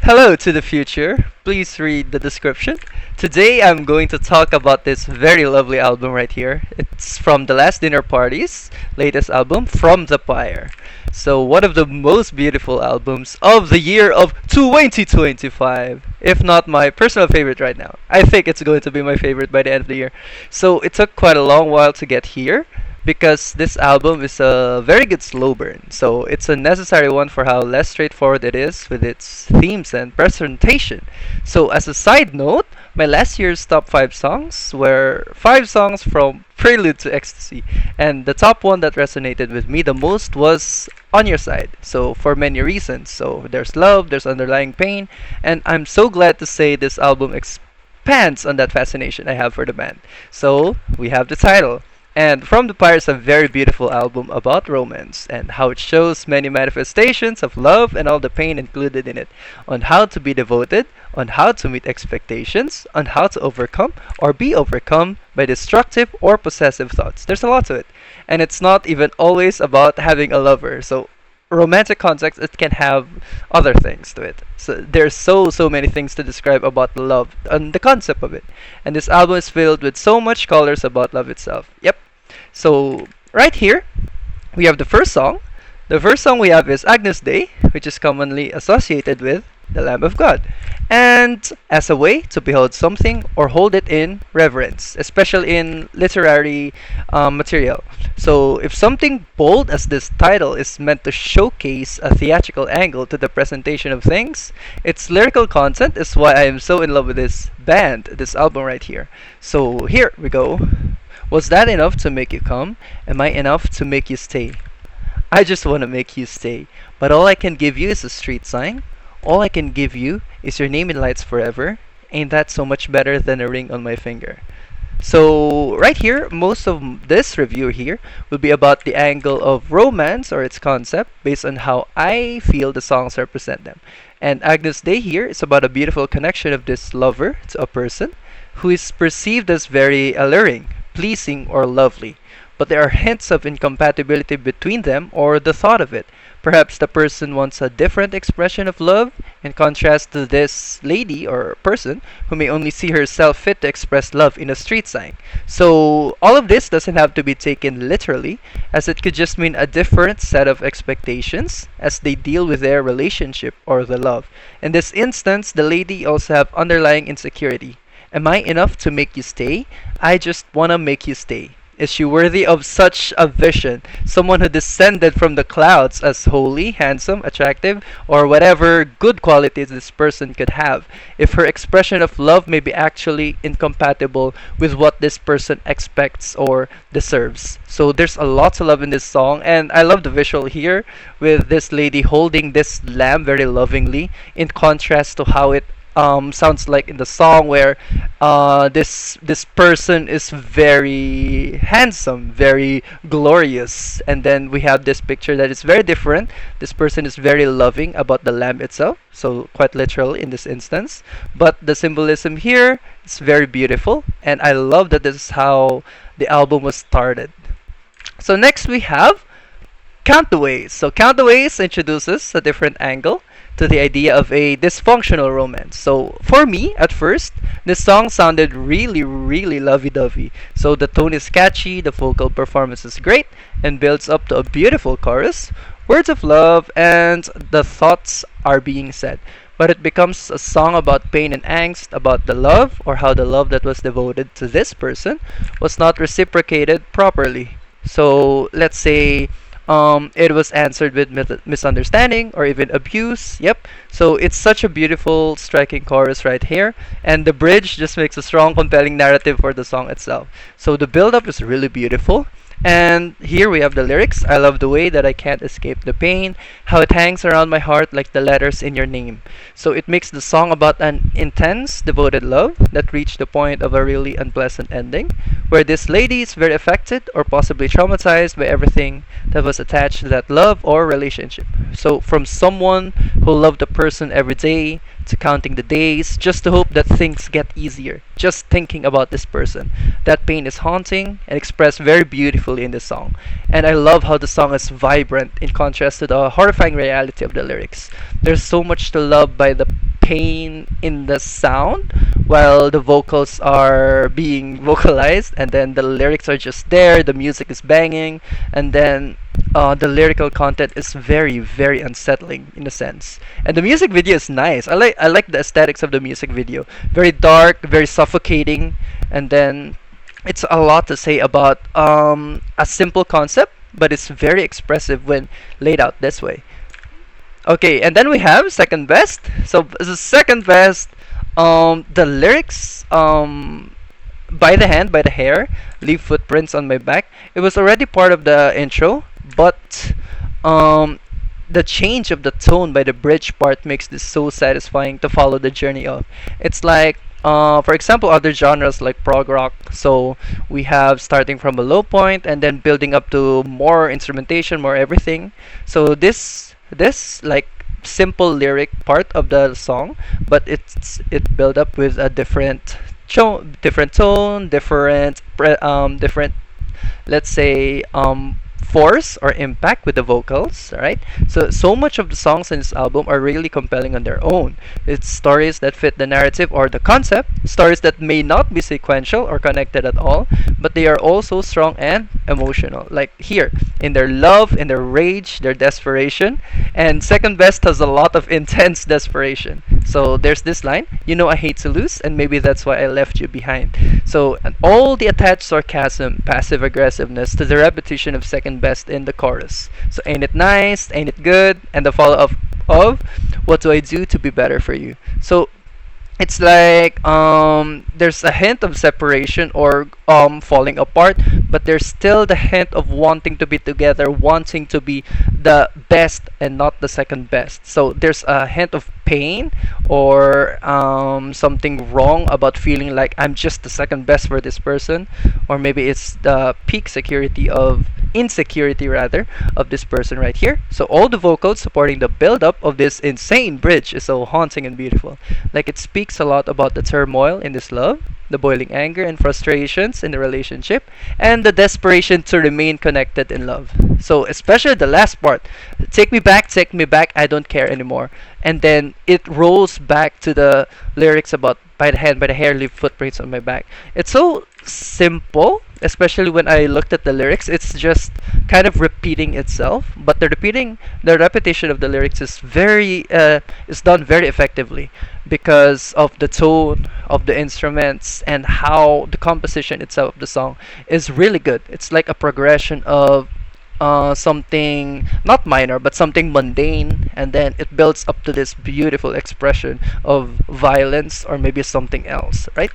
Hello to the future. Please read the description. Today I'm going to talk about this very lovely album right here. It's from The Last Dinner Party's latest album, From the Pyre. So, one of the most beautiful albums of the year of 2025. If not my personal favorite right now. I think it's going to be my favorite by the end of the year. So, it took quite a long while to get here because this album is a very good slow burn. So it's a necessary one for how less straightforward it is with its themes and presentation. So as a side note, my last year's top 5 songs were 5 songs from Prelude to Ecstasy, and the top one that resonated with me the most was On Your Side. So for many reasons. So there's love, there's underlying pain, and I'm so glad to say this album expands on that fascination I have for the band. So we have the title. And From the Pyre is a very beautiful album about romance and how it shows many manifestations of love and all the pain included in it, on how to be devoted, on how to meet expectations, on how to overcome or be overcome by destructive or possessive thoughts. There's a lot to it. And it's not even always about having a lover. So romantic context, it can have other things to it. So there's so many things to describe about love and the concept of it. And this album is filled with so much colors about love itself. Yep. So right here we have the first song. The first song we have is Agnus Dei, which is commonly associated with the Lamb of God, and as a way to behold something or hold it in reverence, especially in literary material. So, if something bold as this title is meant to showcase a theatrical angle to the presentation of things, its lyrical content is why I am so in love with this band, this album right here. So, here we go. Was that enough to make you come? Am I enough to make you stay? I just want to make you stay, but all I can give you is a street sign. All I can give you is your name in lights forever. Ain't that so much better than a ring on my finger? So, right here, most of this review here will be about the angle of romance or its concept based on how I feel the songs represent them. And Agnus Dei here is about a beautiful connection of this lover to a person who is perceived as very alluring, pleasing, or lovely. But there are hints of incompatibility between them or the thought of it. Perhaps the person wants a different expression of love in contrast to this lady or person who may only see herself fit to express love in a street sign. So all of this doesn't have to be taken literally, as it could just mean a different set of expectations as they deal with their relationship or the love. In this instance, the lady also have underlying insecurity. Am I enough to make you stay? I just wanna make you stay. Is she worthy of such a vision? Someone who descended from the clouds as holy, handsome, attractive, or whatever good qualities this person could have. If her expression of love may be actually incompatible with what this person expects or deserves. So there's a lot to love in this song, and I love the visual here with this lady holding this lamb very lovingly in contrast to how it sounds like in the song where this person is very handsome, very glorious, and then we have this picture that is very different. This person is very loving about the lamb itself, so quite literal in this instance. But the symbolism here is very beautiful, and I love that this is how the album was started. So next we have Countaways. So Countaways introduces a different angle to the idea of a dysfunctional romance. So for me, at first, this song sounded really lovey-dovey. So the tone is catchy, the vocal performance is great, and builds up to a beautiful chorus, words of love, and the thoughts are being said. But it becomes a song about pain and angst, about the love, or how the love that was devoted to this person was not reciprocated properly. So let's say it was answered with misunderstanding or even abuse. Yep. So it's such a beautiful, striking chorus right here, and the bridge just makes a strong, compelling narrative for the song itself. So the build-up is really beautiful. And here we have the lyrics. I love the way that I can't escape the pain, how it hangs around my heart like the letters in your name. So it makes the song about an intense, devoted love that reached the point of a really unpleasant ending, where this lady is very affected or possibly traumatized by everything that was attached to that love or relationship. So from someone who loved a person every day to counting the days just to hope that things get easier, just thinking about this person. That pain is haunting and expressed very beautifully in the song. And I love how the song is vibrant in contrast to the horrifying reality of the lyrics. There's so much to love by the pain in the sound while the vocals are being vocalized, and then the lyrics are just there, the music is banging, and then the lyrical content is very, very unsettling in a sense. And the music video is nice. I like the aesthetics of the music video. Very dark, very suffocating, and then it's a lot to say about a simple concept, but it's very expressive when laid out this way. Okay, and then we have second best. So the second best, the lyrics, by the hand, by the hair, leave footprints on my back. It was already part of the intro, but um, the change of the tone by the bridge part makes this so satisfying to follow the journey of. It's like, for example, other genres like prog rock. So we have starting from a low point and then building up to more instrumentation, more everything. So this like simple lyric part of the song, but it built up with a different tone, different, let's say, force or impact with the vocals, right? So much of the songs in this album are really compelling on their own. It's stories that fit the narrative or the concept, stories that may not be sequential or connected at all, but they are also strong and emotional. Like here, in their love, in their rage, their desperation, and Second Best has a lot of intense desperation. So there's this line, you know I hate to lose, and maybe that's why I left you behind. So, and all the attached sarcasm, passive aggressiveness to the repetition of Second Best in the chorus. So ain't it nice, ain't it good, and the follow up of what do I do to be better for you. So it's like there's a hint of separation or falling apart, but there's still the hint of wanting to be together, wanting to be the best and not the second best. So there's a hint of pain or something wrong about feeling like I'm just the second best for this person, or maybe it's the peak security of insecurity rather of this person right here. So all the vocals supporting the build up of this insane bridge is so haunting and beautiful. Like it speaks a lot about the turmoil in this love, the boiling anger and frustrations in the relationship, and the desperation to remain connected in love. So especially the last part, take me back, I don't care anymore. And then it rolls back to the lyrics about by the hand, by the hair, leave footprints on my back. It's so simple, especially when I looked at the lyrics. It's just kind of repeating itself, but the repetition of the lyrics is done very effectively because of the tone of the instruments and how the composition itself of the song is really good. It's like a progression of something not minor but something mundane, and then it builds up to this beautiful expression of violence or maybe something else, right?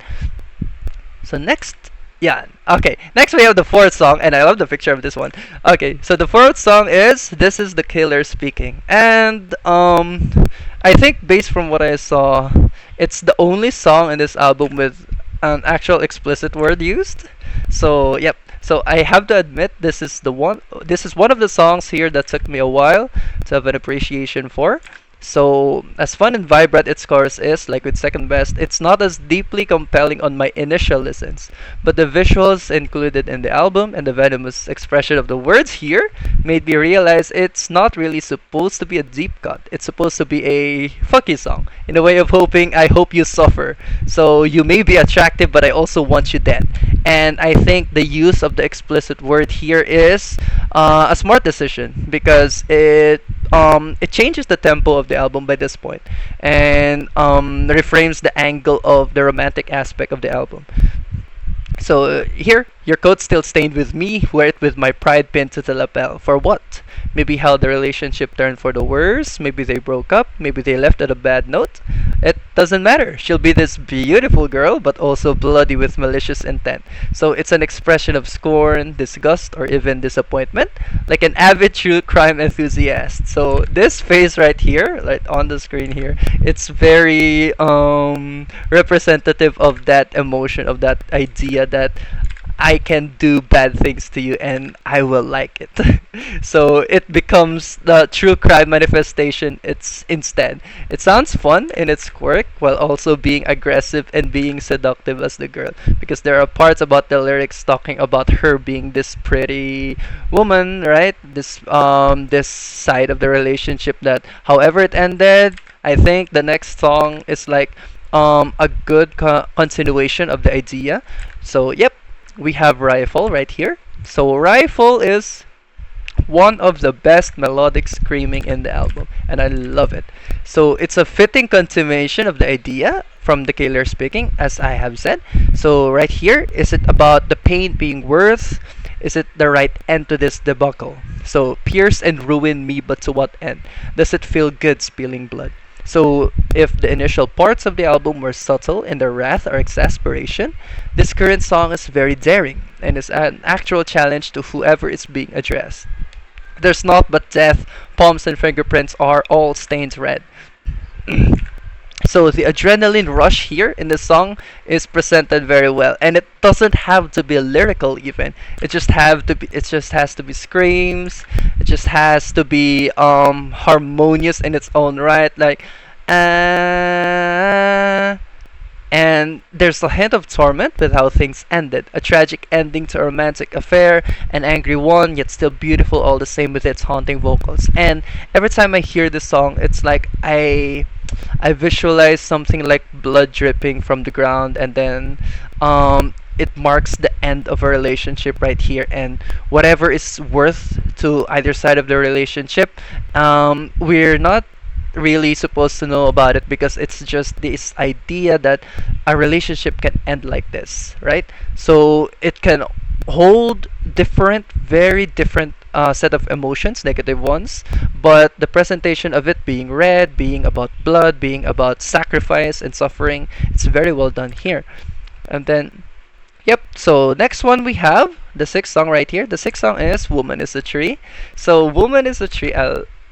So next, yeah, okay. Next we have the fourth song, and I love the picture of this one. Okay, so the fourth song is "This Is the Killer Speaking," and I think based from what I saw, it's the only song in this album with an actual explicit word used. So yep. So I have to admit this is the one. This is one of the songs here that took me a while to have an appreciation for. So, as fun and vibrant its chorus is, like with Second Best, it's not as deeply compelling on my initial listens. But the visuals included in the album and the venomous expression of the words here made me realize it's not really supposed to be a deep cut. It's supposed to be a fuck you song, in a way of hoping, I hope you suffer. So, you may be attractive, but I also want you dead. And I think the use of the explicit word here is a smart decision because it changes the tempo of the album by this point and reframes the angle of the romantic aspect of the album. So here, your coat still stained with me, wear it with my pride pinned to the lapel. For what? Maybe how the relationship turned for the worse, maybe they broke up, maybe they left at a bad note. It doesn't matter. She'll be this beautiful girl, but also bloody with malicious intent. So it's an expression of scorn, disgust, or even disappointment, like an avid true crime enthusiast. So this face right here, right on the screen here, it's very representative of that emotion, of that idea that I can do bad things to you and I will like it. So it becomes the true crime manifestation. It's instead. It sounds fun in its quirk while also being aggressive and being seductive as the girl. Because there are parts about the lyrics talking about her being this pretty woman, right? This side of the relationship that however it ended, I think the next song is like a good continuation of the idea. So yep, we have Rifle right here. So Rifle is one of the best melodic screaming in the album, and I love it. So it's a fitting continuation of the idea from the killer speaking, as I have said. So right here, is it about the pain being worth? Is it the right end to this debacle? So pierce and ruin me, but to what end? Does it feel good spilling blood? So if the initial parts of the album were subtle in their wrath or exasperation, this current song is very daring and is an actual challenge to whoever is being addressed. There's naught but death, palms and fingerprints are all stained red. So the adrenaline rush here in the song is presented very well, and it doesn't have to be lyrical even. It just has to be screams. It just has to be harmonious in its own right, like uh, and there's a hint of torment with how things ended. A tragic ending to a romantic affair, an angry one, yet still beautiful all the same with its haunting vocals. And every time I hear this song, it's like I visualize something like blood dripping from the ground, and then it marks the end of a relationship right here, and whatever is worth to either side of the relationship, we're not really supposed to know about it because it's just this idea that a relationship can end like this, right? So it can hold different, very different set of emotions, negative ones, but the presentation of it being red, being about blood, being about sacrifice and suffering, it's very well done here. And then yep, so next one we have the sixth song right here. The sixth song is Woman is a Tree. So Woman is a Tree,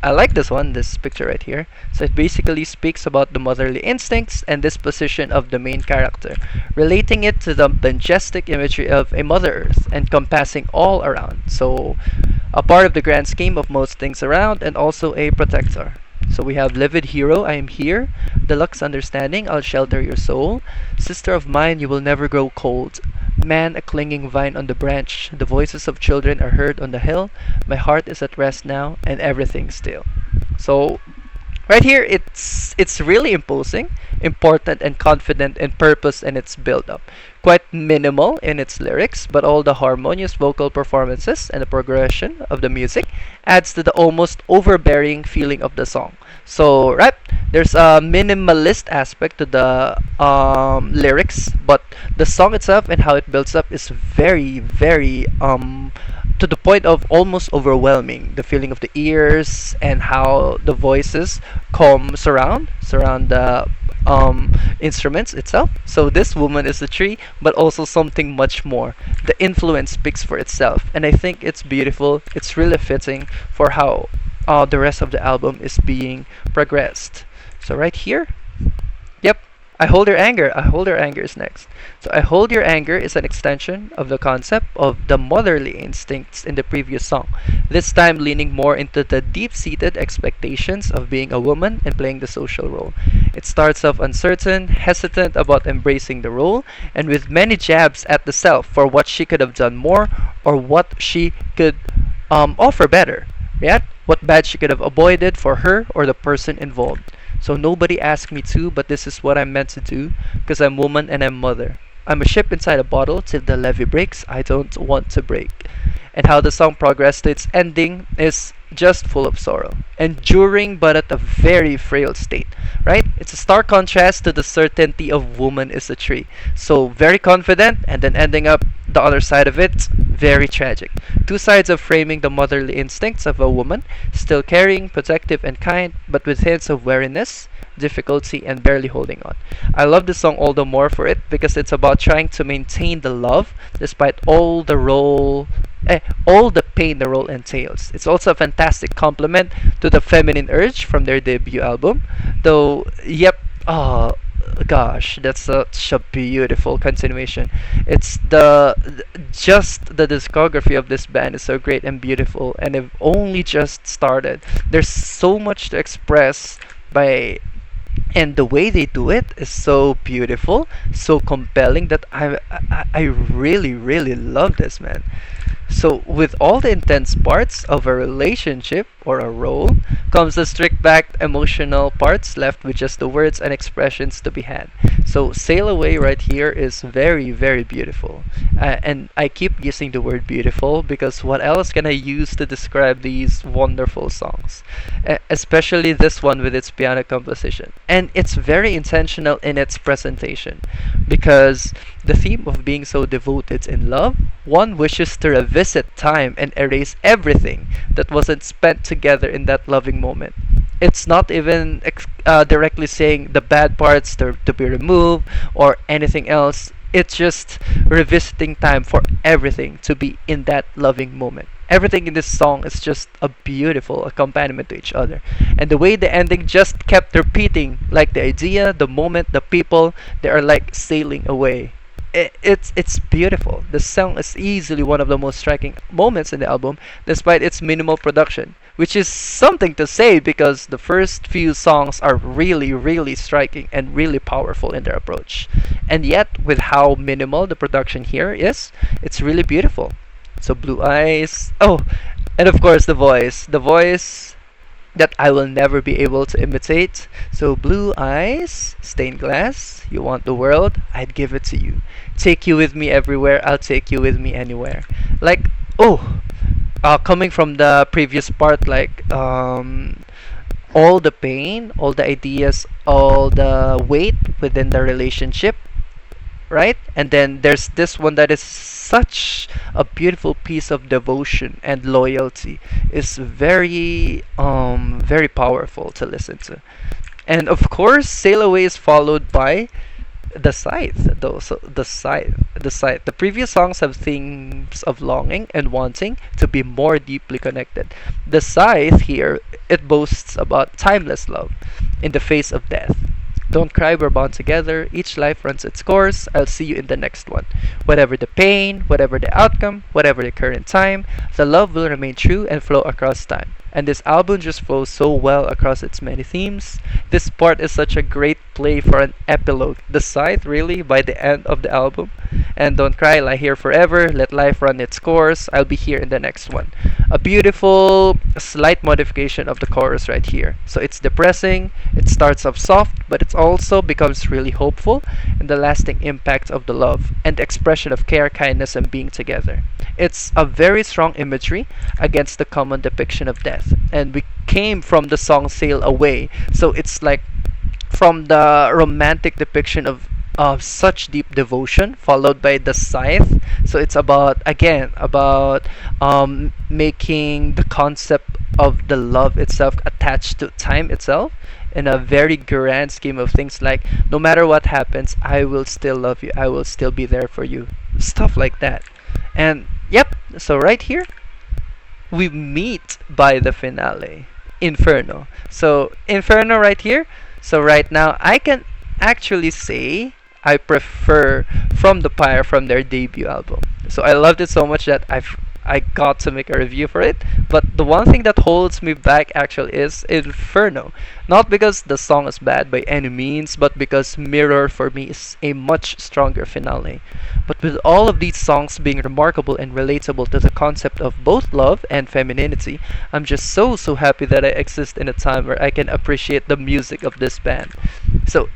I like this one, this picture right here. So it basically speaks about the motherly instincts and disposition of the main character, relating it to the majestic imagery of a Mother Earth, encompassing all around. So a part of the grand scheme of most things around, and also a protector. So we have Livid Hero, I am here. Deluxe Understanding, I'll shelter your soul. Sister of mine, you will never grow cold. Man, a clinging vine on the branch. The voices of children are heard on the hill. My heart is at rest now, and everything's still. So right here, it's really imposing, important, and confident in purpose and its build-up. Quite minimal in its lyrics, but all the harmonious vocal performances and the progression of the music adds to the almost overbearing feeling of the song. So, right, there's a minimalist aspect to the lyrics, but the song itself and how it builds up is very, very to the point of almost overwhelming. The feeling of the ears and how the voices come surround the instruments itself. So this Woman is a Tree, but also something much more. The influence speaks for itself, and I think it's beautiful. It's really fitting for how the rest of the album is being progressed. So right here, yep, I Hold Your Anger. I Hold Your Anger is next. So I Hold Your Anger is an extension of the concept of the motherly instincts in the previous song, this time leaning more into the deep-seated expectations of being a woman and playing the social role. It starts off uncertain, hesitant about embracing the role, and with many jabs at the self for what she could have done more or what she could offer better. Yet, what bad she could have avoided for her or the person involved. So nobody asked me to, but this is what I'm meant to do, because I'm woman and I'm mother. I'm a ship inside a bottle till the levee breaks. I don't want to break. And how the song progressed to its ending is just full of sorrow, enduring but at a very frail state, right? It's a stark contrast to the certainty of Woman is a Tree. So very confident, and then ending up the other side of it, very tragic. Two sides of framing the motherly instincts of a woman, still caring, protective, and kind, but with hints of weariness, difficulty, and barely holding on. I love this song all the more for it because it's about trying to maintain the love despite all the pain the role entails. It's also a fantastic compliment to the feminine urge from their debut album. Though, yep, oh gosh, that's such a beautiful continuation. It's just the discography of this band is so great and beautiful, and they've only just started. There's so much to express by, and the way they do it is so beautiful, so compelling that I really love this, man. So with all the intense parts of a relationship or a roll, comes the strict backed emotional parts left with just the words and expressions to be had. So Sail Away right here is very, very beautiful. And I keep using the word beautiful because what else can I use to describe these wonderful songs? Especially this one with its piano composition. And it's very intentional in its presentation because the theme of being so devoted in love, one wishes to revisit time and erase everything that wasn't spent together in that loving moment. It's not even directly saying the bad parts to be removed or anything else. It's just revisiting time for everything to be in that loving moment. Everything in this song is just a beautiful accompaniment to each other. And the way the ending just kept repeating, like the idea, the moment, the people, they are like sailing away. It's beautiful. The song is easily one of the most striking moments in the album, despite its minimal production, which is something to say because the first few songs are really, really striking and really powerful in their approach. And yet, with how minimal the production here is, it's really beautiful. So, Blue Eyes. Oh, and of course, the voice. The voice that I will never be able to imitate. So, blue eyes, stained glass, you want the world, I'd give it to you. Take you with me everywhere, I'll take you with me anywhere. Like, oh, coming from the previous part, like, all the pain, all the ideas, all the weight within the relationship, right? And then there's this one that is such a beautiful piece of devotion and loyalty. It's very powerful to listen to. And of course, Sail Away is followed by the Scythe. The previous songs have themes of longing and wanting to be more deeply connected. The Scythe here, it boasts about timeless love in the face of death. Don't cry, we're bound together. Each life runs its course. I'll see you in the next one. Whatever the pain, whatever the outcome, whatever the current time, the love will remain true and flow across time. And this album just flows so well across its many themes. This part is such a great play for an epilogue. The Scythe, really, by the end of the album. And don't cry, lie here forever. Let life run its course. I'll be here in the next one. A beautiful, slight modification of the chorus right here. So it's depressing, it starts off soft, but it also becomes really hopeful, and the lasting impact of the love and the expression of care, kindness, and being together. It's a very strong imagery against the common depiction of death. And we came from the song Sail Away, so it's like from the romantic depiction of such deep devotion followed by the Scythe. So it's about, again, about making the concept of the love itself attached to time itself in a very grand scheme of things, like no matter what happens, I will still love you, I will still be there for you, stuff like that. And yep, so right here we meet by the finale, Inferno. So Inferno right here. So right now I can actually say I prefer From the Pyre from their debut album. So I loved it so much that I got to make a review for it. But the one thing that holds me back actually is Inferno. Not because the song is bad by any means, but because Mirror for me is a much stronger finale. But with all of these songs being remarkable and relatable to the concept of both love and femininity, I'm just so happy that I exist in a time where I can appreciate the music of this band. So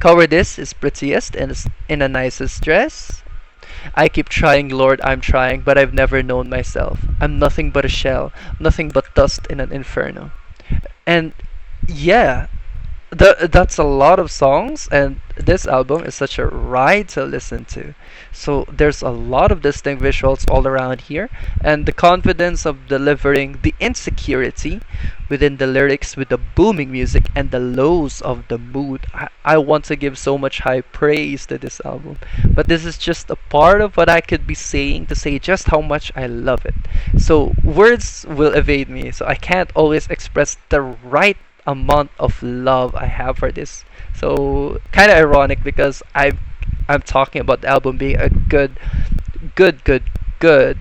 Cover This is prettiest and is in a nicest dress. I keep trying, Lord, I'm trying, but I've never known myself. I'm nothing but a shell, nothing but dust in an inferno. And yeah, that's a lot of songs, and this album is such a ride to listen to. So there's a lot of distinct visuals all around here, and the confidence of delivering the insecurity within the lyrics with the booming music and the lows of the mood. I want to give so much high praise to this album, but this is just a part of what I could be saying to say just how much I love it. So words will evade me, so I can't always express the right amount of love I have for this. So kind of ironic because I'm talking about the album being a good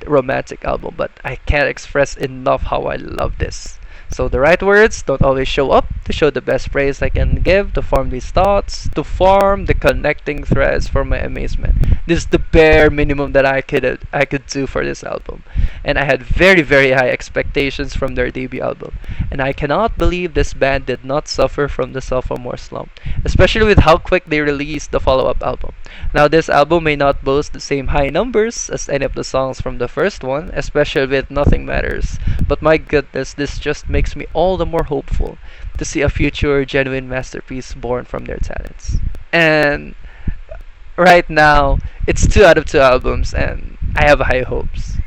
romantic album, but I can't express enough how I love this. So the right words don't always show up to show the best praise I can give to form these thoughts, to form the connecting threads for my amazement. This is the bare minimum that I could do for this album. And I had very very high expectations from their debut album. And I cannot believe this band did not suffer from the sophomore slump, especially with how quick they released the follow-up album. Now this album may not boast the same high numbers as any of the songs from the first one, especially with Nothing Matters, but my goodness, this just makes me all the more hopeful to see a future genuine masterpiece born from their talents. And right now, it's 2 out of 2 albums, and I have high hopes.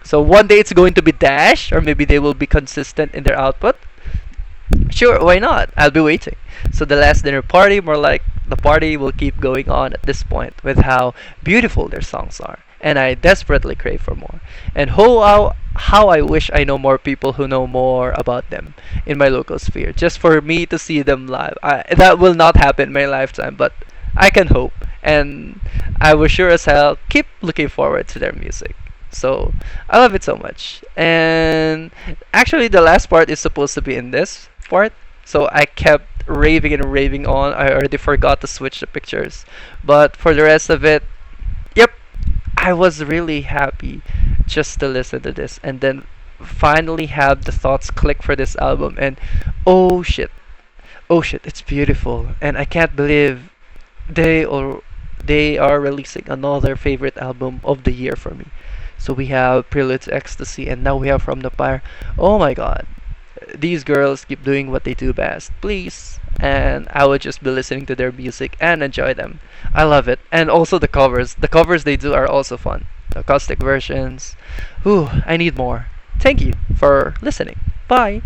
So one day it's going to be Dash, or maybe they will be consistent in their output. Sure, why not? I'll be waiting. So the last dinner party, more like the party will keep going on at this point with how beautiful their songs are. And I desperately crave for more. And how I wish I know more people who know more about them in my local sphere, just for me to see them live. That will not happen in my lifetime, but I can hope. And I will sure as hell keep looking forward to their music. So I love it so much. And actually, the last part is supposed to be in this part. So I kept raving and raving on. I already forgot to switch the pictures. But for the rest of it, yep, I was really happy just to listen to this and then finally have the thoughts click for this album. And oh shit, oh shit, it's beautiful. And I can't believe they or they are releasing another favorite album of the year for me. So we have Prelude to Ecstasy, and now we have From the Pyre. Oh my god. These girls keep doing what they do best, please. And I would just be listening to their music and enjoy them. I love it. And also the covers. The covers they do are also fun. The acoustic versions. Ooh, I need more. Thank you for listening. Bye.